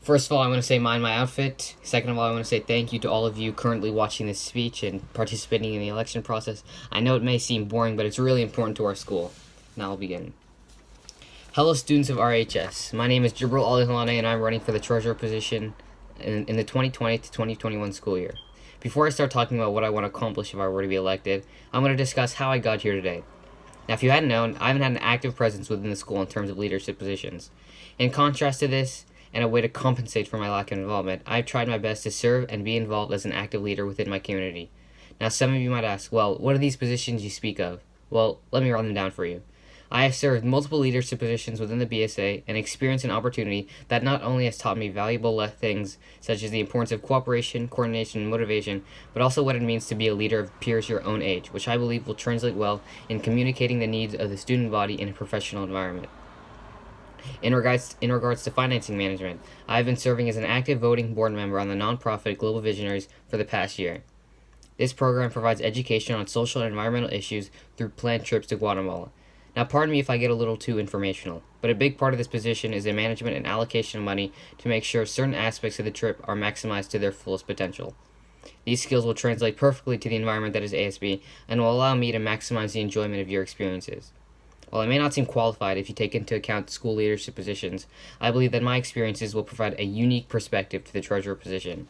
First of all, I want to say mind my outfit. Second of all, I want to say thank you to all of you currently watching this speech and participating in the election process. I know it may seem boring, but it's really important to our school. Now I'll begin. Hello, students of RHS. My name is Jibril Ali-Halane, and I'm running for the treasurer position in the 2020 to 2021 school year. Before I start talking about what I want to accomplish if I were to be elected, I'm going to discuss how I got here today. Now, if you hadn't known, I haven't had an active presence within the school in terms of leadership positions. In contrast to this, and a way to compensate for my lack of involvement, I've tried my best to serve and be involved as an active leader within my community. Now, some of you might ask, well, what are these positions you speak of? Well, let me run them down for you. I have served multiple leadership positions within the BSA and experienced an opportunity that not only has taught me valuable things such as the importance of cooperation, coordination, and motivation, but also what it means to be a leader of peers your own age, which I believe will translate well in communicating the needs of the student body in a professional environment. In regards to financing management, I have been serving as an active voting board member on the nonprofit Global Visionaries for the past year. This program provides education on social and environmental issues through planned trips to Guatemala. Now, pardon me if I get a little too informational, but a big part of this position is the management and allocation of money to make sure certain aspects of the trip are maximized to their fullest potential. These skills will translate perfectly to the environment that is ASB and will allow me to maximize the enjoyment of your experiences. While I may not seem qualified if you take into account school leadership positions, I believe that my experiences will provide a unique perspective to the treasurer position.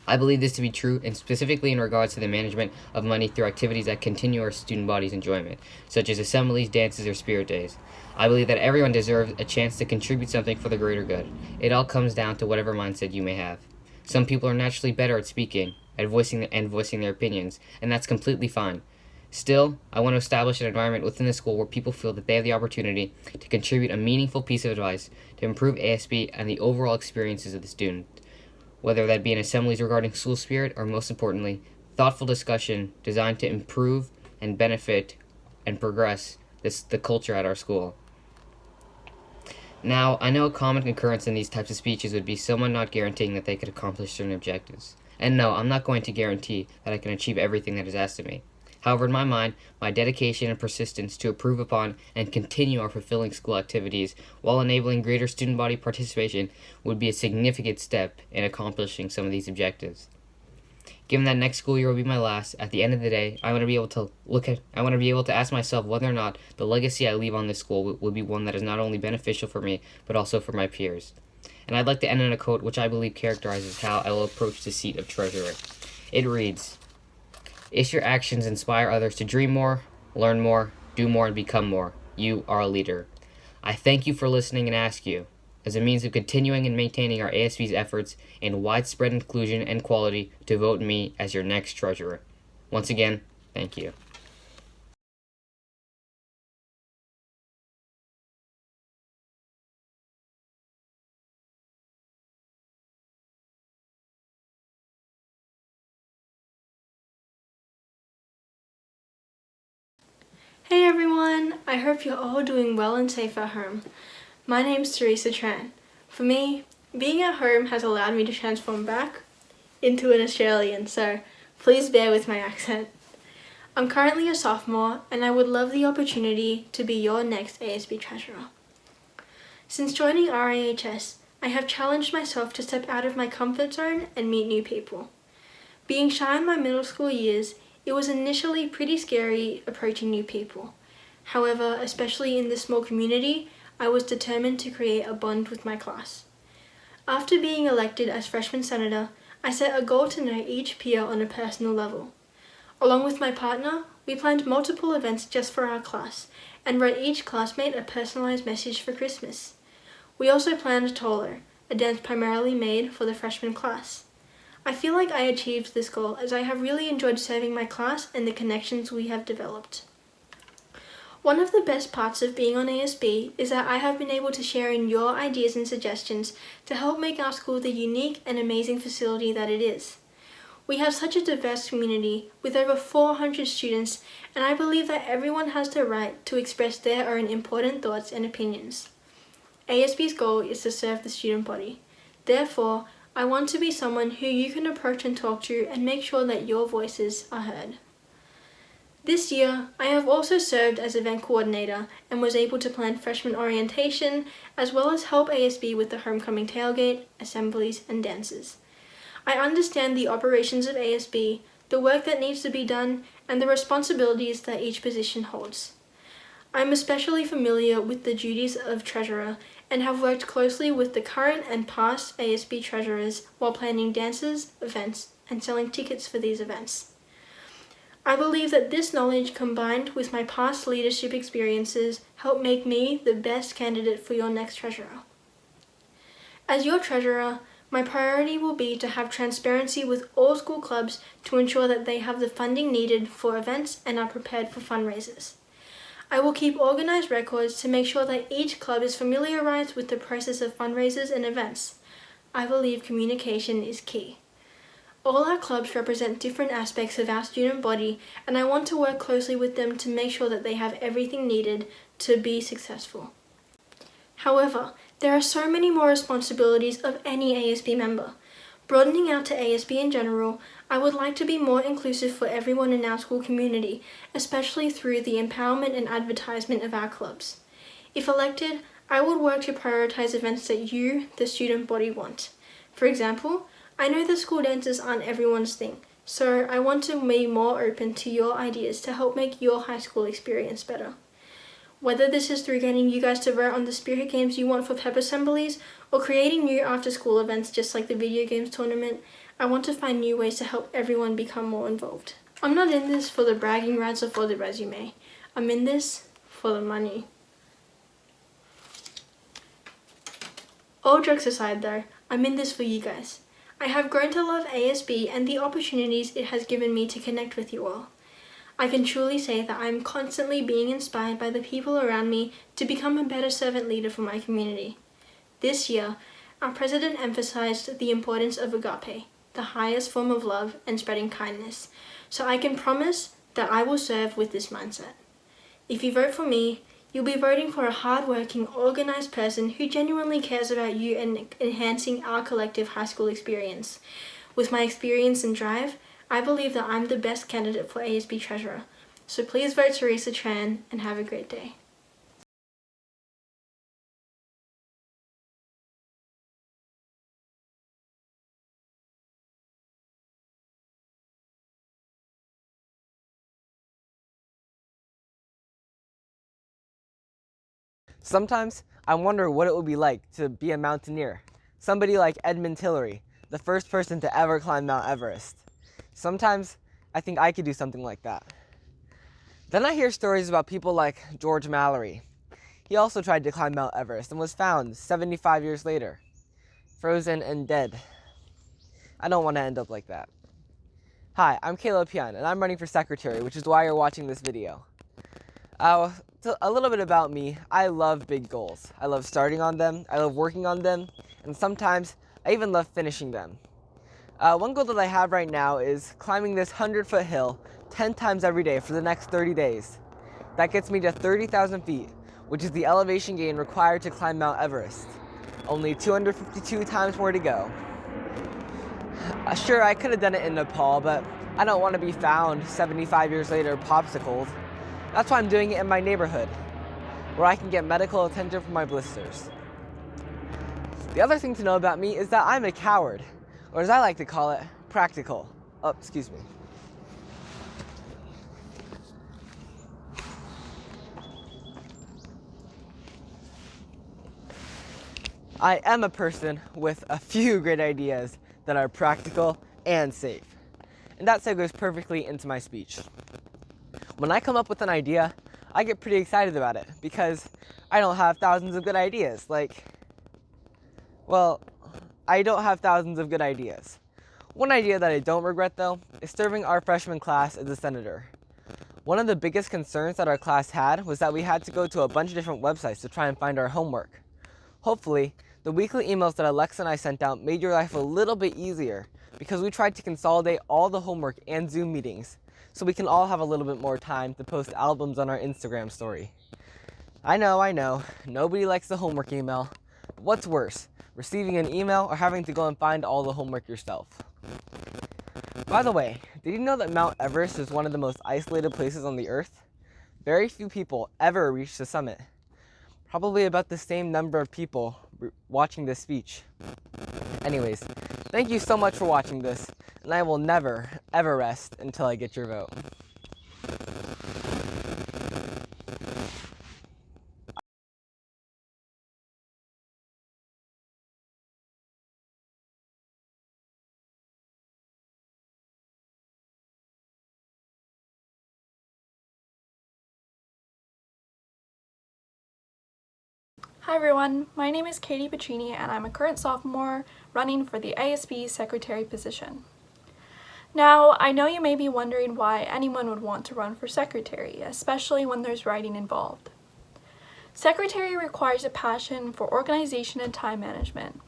I believe this to be true, and specifically in regards to the management of money through activities that continue our student body's enjoyment, such as assemblies, dances, or spirit days. I believe that everyone deserves a chance to contribute something for the greater good. It all comes down to whatever mindset you may have. Some people are naturally better at speaking, at voicing their opinions, and that's completely fine. Still, I want to establish an environment within the school where people feel that they have the opportunity to contribute a meaningful piece of advice to improve ASB and the overall experiences of the student, whether that be in assemblies regarding school spirit or, most importantly, thoughtful discussion designed to improve and benefit and progress the culture at our school. Now, I know a common concurrence in these types of speeches would be someone not guaranteeing that they could accomplish certain objectives. And no, I'm not going to guarantee that I can achieve everything that is asked of me. However, in my mind, my dedication and persistence to improve upon and continue our fulfilling school activities while enabling greater student body participation would be a significant step in accomplishing some of these objectives. Given that next school year will be my last, at the end of the day, I want to be able to ask myself whether or not the legacy I leave on this school will be one that is not only beneficial for me, but also for my peers. And I'd like to end on a quote which I believe characterizes how I will approach the seat of treasurer. It reads, "If your actions inspire others to dream more, learn more, do more, and become more, you are a leader." I thank you for listening and ask you, as a means of continuing and maintaining our ASB's efforts in widespread inclusion and quality, to vote me as your next treasurer. Once again, thank you. Hey everyone, I hope you're all doing well and safe at home. My name's Teresa Tran. For me, being at home has allowed me to transform back into an Australian, so please bear with my accent. I'm currently a sophomore and I would love the opportunity to be your next ASB treasurer. Since joining RAHS, I have challenged myself to step out of my comfort zone and meet new people. Being shy in my middle school years, it was initially pretty scary approaching new people. However, especially in this small community, I was determined to create a bond with my class. After being elected as freshman senator, I set a goal to know each peer on a personal level. Along with my partner, we planned multiple events just for our class and wrote each classmate a personalized message for Christmas. We also planned Tolo, a dance primarily made for the freshman class. I feel like I achieved this goal as I have really enjoyed serving my class and the connections we have developed. One of the best parts of being on ASB is that I have been able to share in your ideas and suggestions to help make our school the unique and amazing facility that it is. We have such a diverse community with over 400 students, and I believe that everyone has the right to express their own important thoughts and opinions. ASB's goal is to serve the student body. Therefore, I want to be someone who you can approach and talk to and make sure that your voices are heard. This year, I have also served as event coordinator and was able to plan freshman orientation as well as help ASB with the homecoming tailgate, assemblies, and dances. I understand the operations of ASB, the work that needs to be done, and the responsibilities that each position holds. I am especially familiar with the duties of treasurer and have worked closely with the current and past ASB treasurers while planning dances, events, and selling tickets for these events. I believe that this knowledge combined with my past leadership experiences help make me the best candidate for your next treasurer. As your treasurer, my priority will be to have transparency with all school clubs to ensure that they have the funding needed for events and are prepared for fundraisers. I will keep organized records to make sure that each club is familiarized with the process of fundraisers and events. I believe communication is key. All our clubs represent different aspects of our student body, and I want to work closely with them to make sure that they have everything needed to be successful. However, there are so many more responsibilities of any ASB member. Broadening out to ASB in general, I would like to be more inclusive for everyone in our school community, especially through the empowerment and advertisement of our clubs. If elected, I would work to prioritize events that you, the student body, want. For example, I know the school dances aren't everyone's thing, so I want to be more open to your ideas to help make your high school experience better. Whether this is through getting you guys to vote on the spirit games you want for pep assemblies, or creating new after-school events just like the video games tournament, I want to find new ways to help everyone become more involved. I'm not in this for the bragging rights or for the resume. I'm in this for the money. All jokes aside though, I'm in this for you guys. I have grown to love ASB and the opportunities it has given me to connect with you all. I can truly say that I am constantly being inspired by the people around me to become a better servant leader for my community. This year, our president emphasized the importance of agape, the highest form of love and spreading kindness, so I can promise that I will serve with this mindset. If you vote for me, you'll be voting for a hardworking, organized person who genuinely cares about you and enhancing our collective high school experience. With my experience and drive, I believe that I'm the best candidate for ASB Treasurer, so please vote Teresa Tran and have a great day. Sometimes I wonder what it would be like to be a mountaineer, somebody like Edmund Hillary, the first person to ever climb Mount Everest. Sometimes I think I could do something like that. Then I hear stories about people like George Mallory. He also tried to climb Mount Everest and was found 75 years later, frozen and dead. I don't want to end up like that. Hi, I'm Caleb Hyun, and I'm running for secretary, which is why you're watching this video. A little bit about me. I love big goals. I love starting on them, I love working on them, and sometimes I even love finishing them. One goal that I have right now is climbing this 100-foot hill 10 times every day for the next 30 days. That gets me to 30,000 feet, which is the elevation gain required to climb Mount Everest. Only 252 times more to go. Sure, I could have done it in Nepal, but I don't want to be found 75 years later popsicled. That's why I'm doing it in my neighborhood, where I can get medical attention for my blisters. The other thing to know about me is that I'm a coward, or as I like to call it, practical. Oh, excuse me. I am a person with a few great ideas that are practical and safe. And that segues perfectly into my speech. When I come up with an idea, I get pretty excited about it because I don't have thousands of good ideas. I don't have thousands of good ideas. One idea that I don't regret, though, is serving our freshman class as a senator. One of the biggest concerns that our class had was that we had to go to a bunch of different websites to try and find our homework. Hopefully, the weekly emails that Alexa and I sent out made your life a little bit easier because we tried to consolidate all the homework and Zoom meetings so we can all have a little bit more time to post albums on our Instagram story. I know, nobody likes the homework email, but what's worse, receiving an email or having to go and find all the homework yourself? By the way, did you know that Mount Everest is one of the most isolated places on the Earth? Very few people ever reach the summit. Probably about the same number of people watching this speech. Anyways, thank you so much for watching this, and I will never, ever rest until I get your vote. Hi everyone, my name is Katie Pacini and I'm a current sophomore running for the ASB secretary position. Now, I know you may be wondering why anyone would want to run for secretary, especially when there's writing involved. Secretary requires a passion for organization and time management,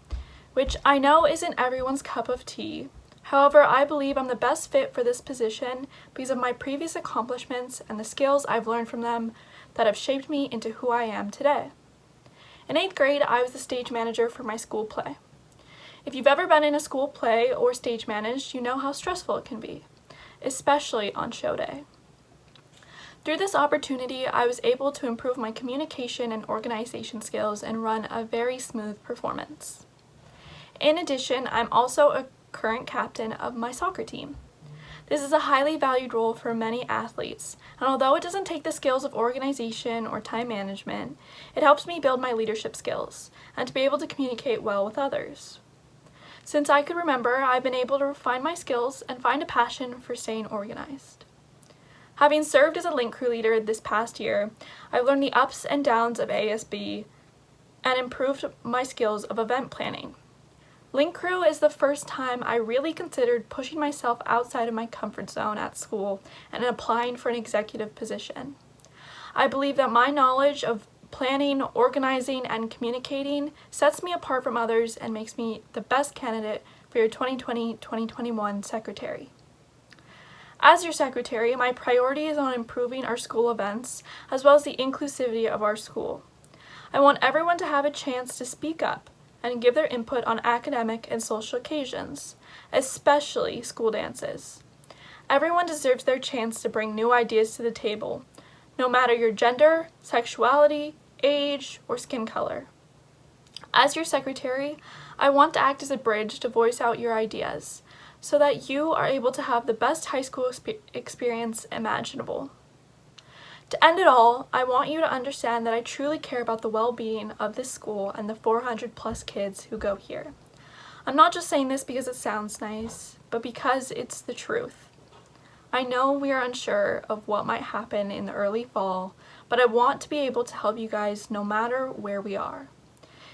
which I know isn't everyone's cup of tea. However, I believe I'm the best fit for this position because of my previous accomplishments and the skills I've learned from them that have shaped me into who I am today. In 8th grade, I was the stage manager for my school play. If you've ever been in a school play or stage managed, you know how stressful it can be, especially on show day. Through this opportunity, I was able to improve my communication and organization skills and run a very smooth performance. In addition, I'm also a current captain of my soccer team. This is a highly valued role for many athletes, and although it doesn't take the skills of organization or time management, it helps me build my leadership skills and to be able to communicate well with others. Since I could remember, I've been able to refine my skills and find a passion for staying organized. Having served as a link crew leader this past year, I've learned the ups and downs of ASB and improved my skills of event planning. Link crew is the first time I really considered pushing myself outside of my comfort zone at school and applying for an executive position. I believe that my knowledge of planning, organizing, and communicating sets me apart from others and makes me the best candidate for your 2020-2021 secretary. As your secretary, my priority is on improving our school events as well as the inclusivity of our school. I want everyone to have a chance to speak up and give their input on academic and social occasions, especially school dances. Everyone deserves their chance to bring new ideas to the table, no matter your gender, sexuality, age, or skin color. As your secretary, I want to act as a bridge to voice out your ideas, so that you are able to have the best high school experience imaginable. To end it all, I want you to understand that I truly care about the well-being of this school and the 400 plus kids who go here. I'm not just saying this because it sounds nice, but because it's the truth. I know we are unsure of what might happen in the early fall, but I want to be able to help you guys no matter where we are.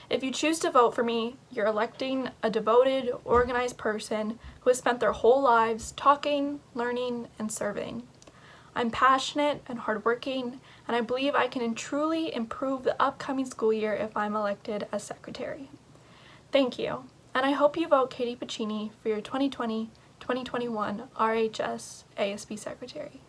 If you choose to vote for me, you're electing a devoted, organized person who has spent their whole lives talking, learning, and serving. I'm passionate and hardworking, and I believe I can truly improve the upcoming school year if I'm elected as secretary. Thank you, and I hope you vote Katie Pacini for your 2020-2021 RHS ASB secretary.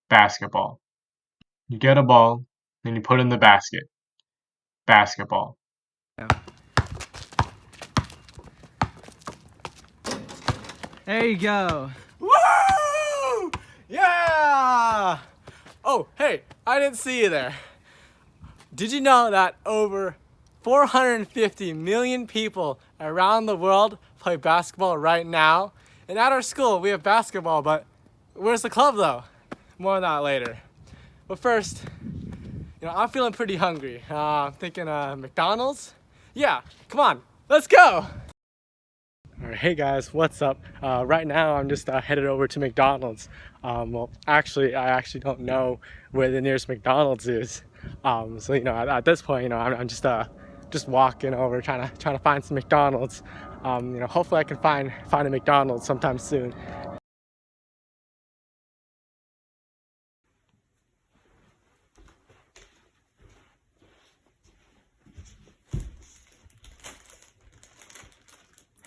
Basketball. You get a ball, then you put it in the basket. Basketball. There you go. Woo! Yeah! Oh, hey, I didn't see you there. Did you know that over 450 million people around the world play basketball right now? And at our school, we have basketball, but where's the club though? More on that later. But first, I'm feeling pretty hungry. I'm thinking McDonald's? Yeah, come on, let's go! Alright, hey guys, what's up? Right now I'm just headed over to McDonald's. Well, actually, I actually don't know where the nearest McDonald's is. So at this point, I'm just walking over, trying to find some McDonald's. Hopefully I can find a McDonald's sometime soon.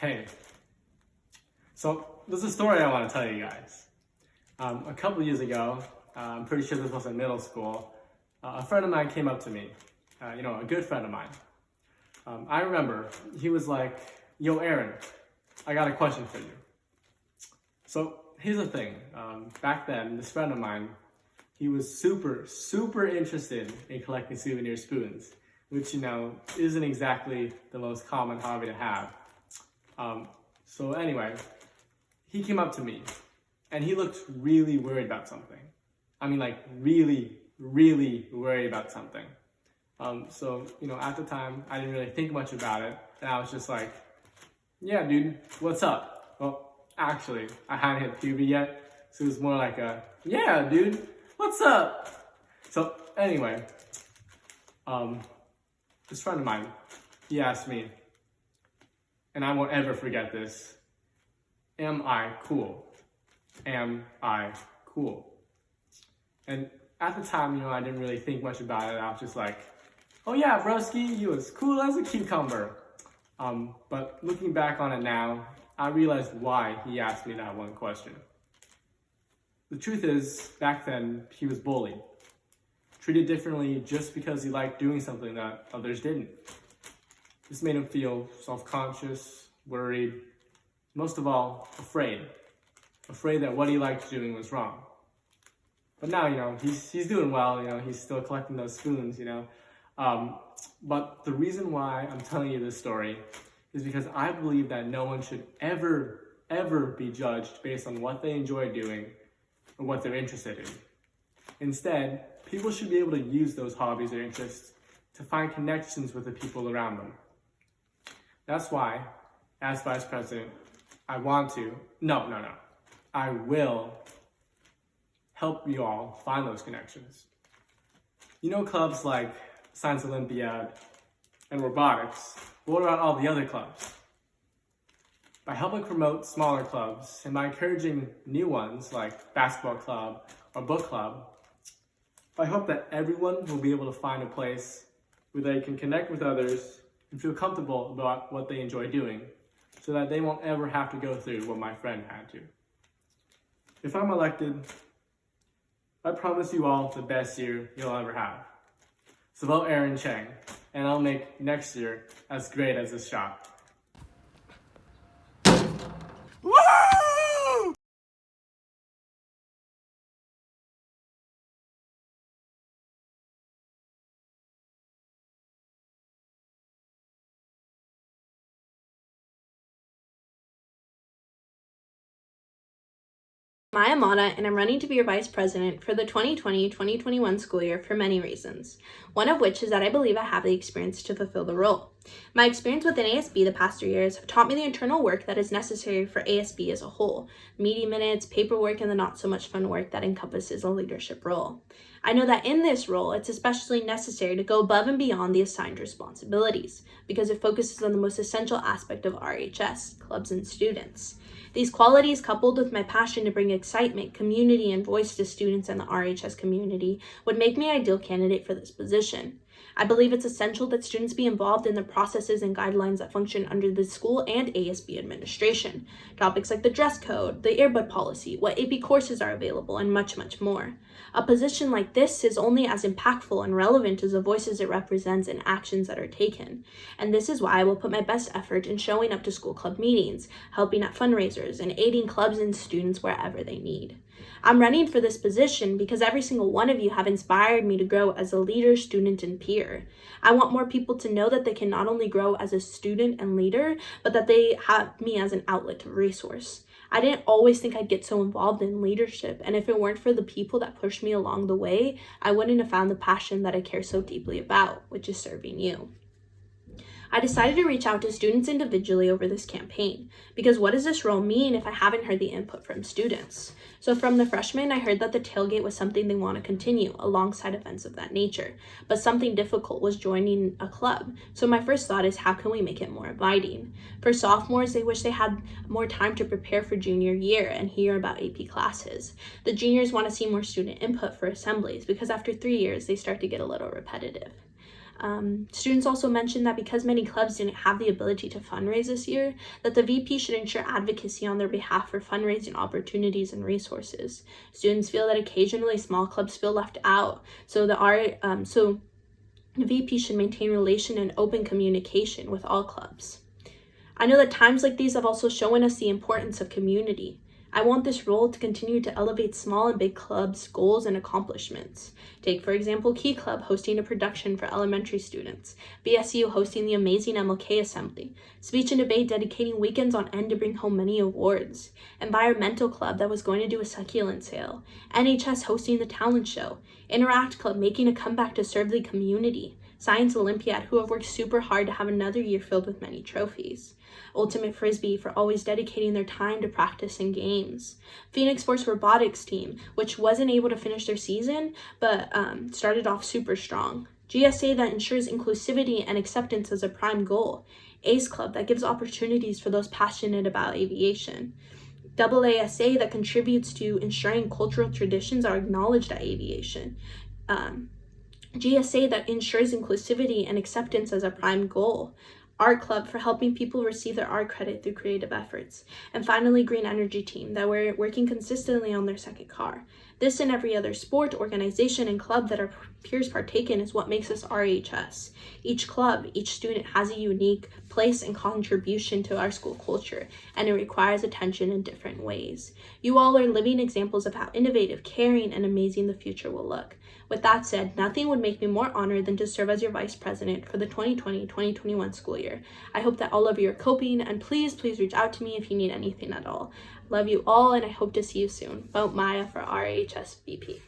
Hey, so there's a story I want to tell you guys. A couple years ago, I'm pretty sure this was in middle school, a friend of mine came up to me, a good friend of mine. I remember he was like, "Yo, Aaron, I got a question for you." So here's the thing, back then, this friend of mine, he was super interested in collecting souvenir spoons, which, isn't exactly the most common hobby to have. So anyway, he came up to me and he looked really worried about something. I mean, like really worried about something. So at the time, I didn't really think much about it. And I was just like, "Yeah, dude, what's up?" Well, actually, I hadn't hit puberty yet. So it was more like a, "Yeah, dude, what's up?" So anyway, this friend of mine, he asked me, and I won't ever forget this, "Am I cool? Am I cool?" And at the time, I didn't really think much about it. I was just like, "Oh yeah, broski, you as cool as a cucumber." But looking back on it now, I realized why he asked me that one question. The truth is, back then, he was bullied, treated differently just because he liked doing something that others didn't. This made him feel self-conscious, worried, most of all, afraid that what he liked doing was wrong. But now, he's doing well, he's still collecting those spoons, But the reason why I'm telling you this story is because I believe that no one should ever be judged based on what they enjoy doing or what they're interested in. Instead, people should be able to use those hobbies or interests to find connections with the people around them. That's why, as vice president, I will help you all find those connections. Clubs like Science Olympiad and robotics, but what about all the other clubs? By helping promote smaller clubs and by encouraging new ones like basketball club or book club, I hope that everyone will be able to find a place where they can connect with others and feel comfortable about what they enjoy doing, so that they won't ever have to go through what my friend had to. If I'm elected, I promise you all the best year you'll ever have. So vote Aaron Chang, and I'll make next year as great as this shot. Woo! I'm Matta, and I'm running to be your vice president for the 2020-2021 school year for many reasons, one of which is that I believe I have the experience to fulfill the role. My experience within ASB the past 3 years have taught me the internal work that is necessary for ASB as a whole, meeting minutes, paperwork, and the not so much fun work that encompasses a leadership role. I know that in this role, it's especially necessary to go above and beyond the assigned responsibilities, because it focuses on the most essential aspect of RHS, clubs and students. These qualities, coupled with my passion to bring excitement, community, and voice to students and the RHS community, would make me an ideal candidate for this position. I believe it's essential that students be involved in the processes and guidelines that function under the school and ASB administration. Topics like the dress code, the earbud policy, what AP courses are available, and much, much more. A position like this is only as impactful and relevant as the voices it represents and actions that are taken. And this is why I will put my best effort in showing up to school club meetings, helping at fundraisers, and aiding clubs and students wherever they need. I'm running for this position because every single one of you have inspired me to grow as a leader, student, and peer. I want more people to know that they can not only grow as a student and leader, but that they have me as an outlet of resource. I didn't always think I'd get so involved in leadership, and if it weren't for the people that pushed me along the way, I wouldn't have found the passion that I care so deeply about, which is serving you. I decided to reach out to students individually over this campaign, because what does this role mean if I haven't heard the input from students? So from the freshmen, I heard that the tailgate was something they want to continue alongside events of that nature, but something difficult was joining a club. So my first thought is, how can we make it more inviting? For sophomores, they wish they had more time to prepare for junior year and hear about AP classes. The juniors want to see more student input for assemblies, because after 3 years, they start to get a little repetitive. Students also mentioned that because many clubs didn't have the ability to fundraise this year, that the VP should ensure advocacy on their behalf for fundraising opportunities and resources. Students feel that occasionally small clubs feel left out, so the VP should maintain relation and open communication with all clubs. I know that times like these have also shown us the importance of community. I want this role to continue to elevate small and big clubs' goals and accomplishments. Take, for example, Key Club hosting a production for elementary students, BSU hosting the amazing MLK Assembly, Speech and Debate dedicating weekends on end to bring home many awards, Environmental Club that was going to do a succulent sale, NHS hosting the talent show, Interact Club making a comeback to serve the community, Science Olympiad who have worked super hard to have another year filled with many trophies, Ultimate Frisbee for always dedicating their time to practice and games, Phoenix Force Robotics team, which wasn't able to finish their season, but started off super strong, GSA that ensures inclusivity and acceptance as a prime goal, ACE Club that gives opportunities for those passionate about aviation, AASA that contributes to ensuring cultural traditions are acknowledged at aviation, GSA that ensures inclusivity and acceptance as a prime goal, Art Club for helping people receive their art credit through creative efforts, and finally Green Energy Team that were working consistently on their second car. This and every other sport, organization, and club that our peers partake in is what makes us RHS. Each club, each student has a unique place and contribution to our school culture, and it requires attention in different ways. You all are living examples of how innovative, caring, and amazing the future will look. With that said, nothing would make me more honored than to serve as your vice president for the 2020-2021 school year. I hope that all of you are coping, and please reach out to me if you need anything at all. Love you all, and I hope to see you soon. Vote Maya for RHS VP.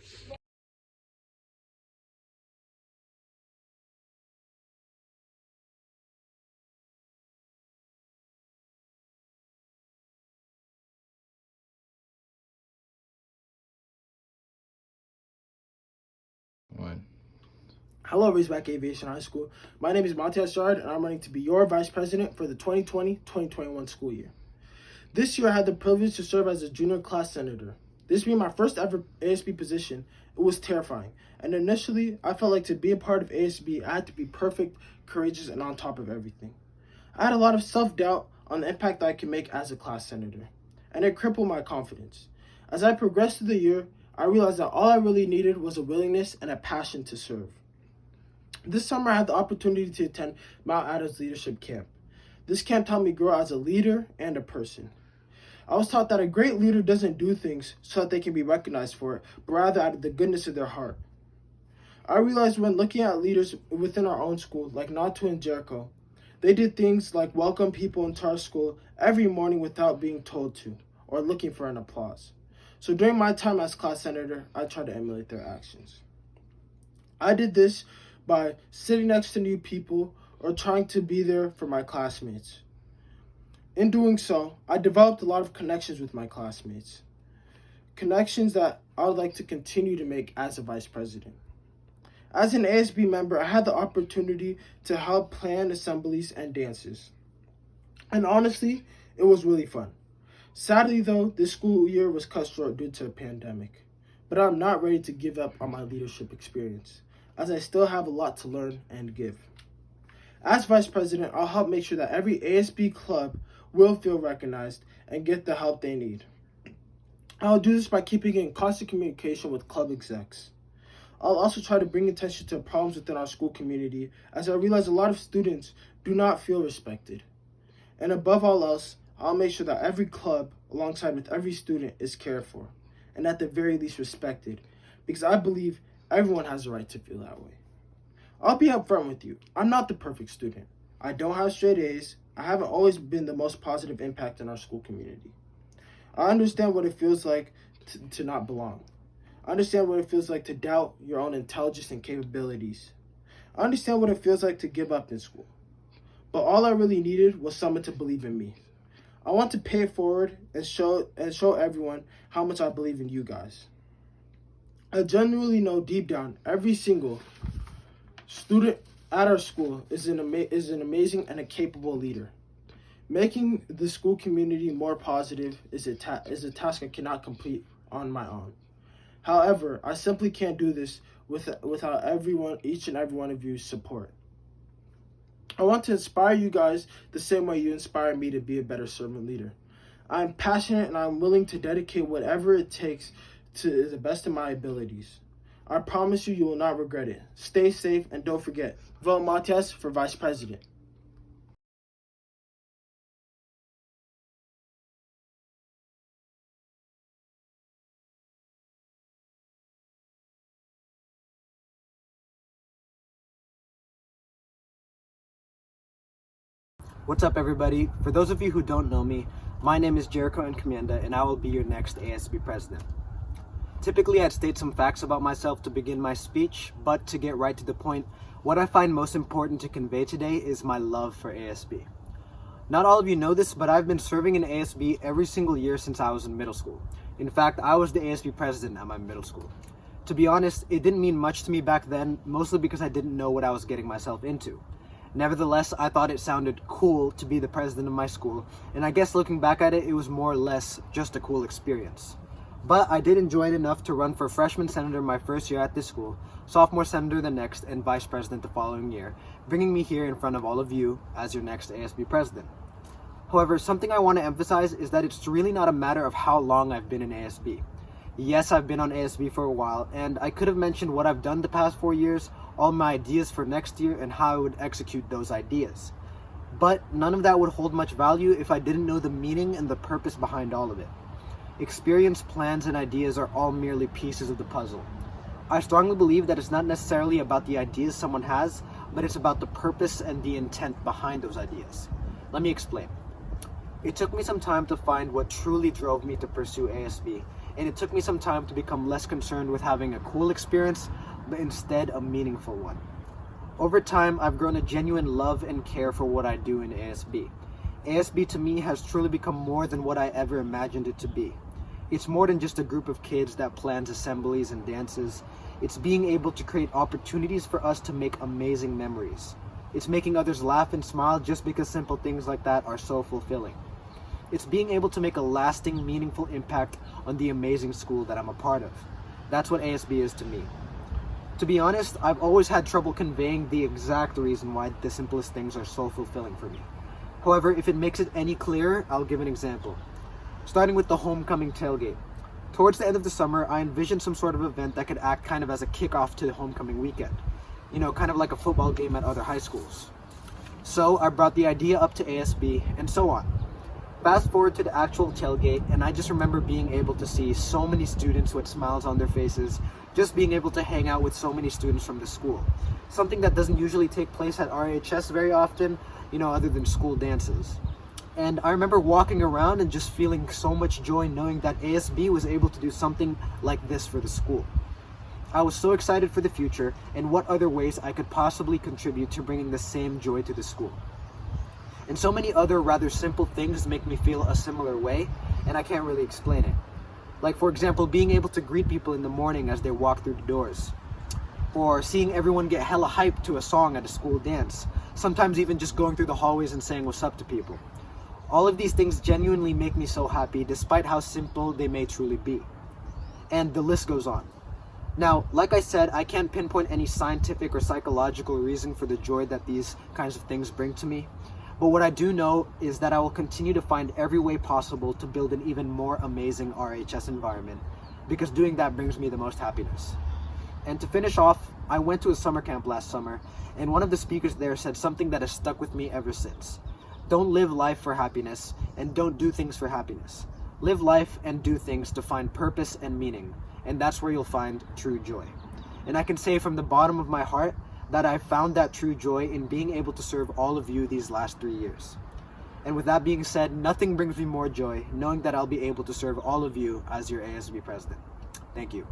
One. Hello, Raisbeck Aviation High School. My name is Matta, and I'm running to be your vice president for the 2020-2021 school year. This year, I had the privilege to serve as a junior class senator. This being my first ever ASB position, it was terrifying. And initially, I felt like to be a part of ASB, I had to be perfect, courageous, and on top of everything. I had a lot of self-doubt on the impact that I could make as a class senator, and it crippled my confidence. As I progressed through the year, I realized that all I really needed was a willingness and a passion to serve. This summer, I had the opportunity to attend Mount Adams Leadership Camp. This camp taught me to grow as a leader and a person. I was taught that a great leader doesn't do things so that they can be recognized for it, but rather out of the goodness of their heart. I realized when looking at leaders within our own school, like Matta and Jericho, they did things like welcome people into our school every morning without being told to, or looking for an applause. So during my time as class senator, I tried to emulate their actions. I did this by sitting next to new people or trying to be there for my classmates. In doing so, I developed a lot of connections with my classmates. Connections that I would like to continue to make as a vice president. As an ASB member, I had the opportunity to help plan assemblies and dances. And honestly, it was really fun. Sadly though, this school year was cut short due to a pandemic. But I'm not ready to give up on my leadership experience, as I still have a lot to learn and give. As vice president, I'll help make sure that every ASB club will feel recognized and get the help they need. I'll do this by keeping in constant communication with club execs. I'll also try to bring attention to problems within our school community, as I realize a lot of students do not feel respected. And above all else, I'll make sure that every club, alongside with every student, is cared for, and at the very least respected, because I believe everyone has a right to feel that way. I'll be upfront with you. I'm not the perfect student. I don't have straight A's. I haven't always been the most positive impact in our school community. I understand what it feels like to not belong. I understand what it feels like to doubt your own intelligence and capabilities. I understand what it feels like to give up in school. but all I really needed was someone to believe in me. I want to pay it forward and show everyone how much I believe in you guys. I genuinely know deep down every single student at our school is an amazing and a capable leader. Making the school community more positive is a task I cannot complete on my own. However, I simply can't do this without each and every one of you's support. I want to inspire you guys the same way you inspire me to be a better servant leader. I'm passionate and I'm willing to dedicate whatever it takes to the best of my abilities. I promise you will not regret it. Stay safe and don't forget, vote Matta for Vice President. What's up, everybody? For those of you who don't know me, my name is Jericho Encomienda, and I will be your next ASB president. Typically, I'd state some facts about myself to begin my speech, but to get right to the point, what I find most important to convey today is my love for ASB. Not all of you know this, but I've been serving in ASB every single year since I was in middle school. In fact, I was the ASB president at my middle school. To be honest, it didn't mean much to me back then, mostly because I didn't know what I was getting myself into. Nevertheless, I thought it sounded cool to be the president of my school, and I guess looking back at it, it was more or less just a cool experience. But I did enjoy it enough to run for freshman senator my first year at this school, sophomore senator the next, and vice president the following year, bringing me here in front of all of you as your next ASB president. However, something I want to emphasize is that it's really not a matter of how long I've been in ASB. Yes, I've been on ASB for a while, and I could have mentioned what I've done the past 4 years, all my ideas for next year, and how I would execute those ideas. But none of that would hold much value if I didn't know the meaning and the purpose behind all of it. Experience, plans, and ideas are all merely pieces of the puzzle. I strongly believe that it's not necessarily about the ideas someone has, but it's about the purpose and the intent behind those ideas. Let me explain. It took me some time to find what truly drove me to pursue ASB, and it took me some time to become less concerned with having a cool experience, but instead a meaningful one. Over time, I've grown a genuine love and care for what I do in ASB. ASB to me has truly become more than what I ever imagined it to be. It's more than just a group of kids that plans assemblies and dances. It's being able to create opportunities for us to make amazing memories. It's making others laugh and smile just because simple things like that are so fulfilling. It's being able to make a lasting, meaningful impact on the amazing school that I'm a part of. That's what ASB is to me. To be honest, I've always had trouble conveying the exact reason why the simplest things are so fulfilling for me. However, if it makes it any clearer, I'll give an example. Starting with the homecoming tailgate. Towards the end of the summer, I envisioned some sort of event that could act kind of as a kickoff to the homecoming weekend. You know, kind of like a football game at other high schools. So I brought the idea up to ASB, and so on. Fast forward to the actual tailgate, and I just remember being able to see so many students with smiles on their faces, just being able to hang out with so many students from the school. Something that doesn't usually take place at RHS very often, other than school dances. And I remember walking around and just feeling so much joy knowing that ASB was able to do something like this for the school. I was so excited for the future and what other ways I could possibly contribute to bringing the same joy to the school. And so many other rather simple things make me feel a similar way, and I can't really explain it. Like, for example, being able to greet people in the morning as they walk through the doors. Or seeing everyone get hella hyped to a song at a school dance. Sometimes even just going through the hallways and saying what's up to people. All of these things genuinely make me so happy, despite how simple they may truly be. And the list goes on. Now, like I said, I can't pinpoint any scientific or psychological reason for the joy that these kinds of things bring to me. But what I do know is that I will continue to find every way possible to build an even more amazing RHS environment, because doing that brings me the most happiness. And to finish off, I went to a summer camp last summer, and one of the speakers there said something that has stuck with me ever since. Don't live life for happiness, and don't do things for happiness. Live life and do things to find purpose and meaning, and that's where you'll find true joy. And I can say from the bottom of my heart that I found that true joy in being able to serve all of you these last 3 years. And with that being said, nothing brings me more joy knowing that I'll be able to serve all of you as your ASB president. Thank you.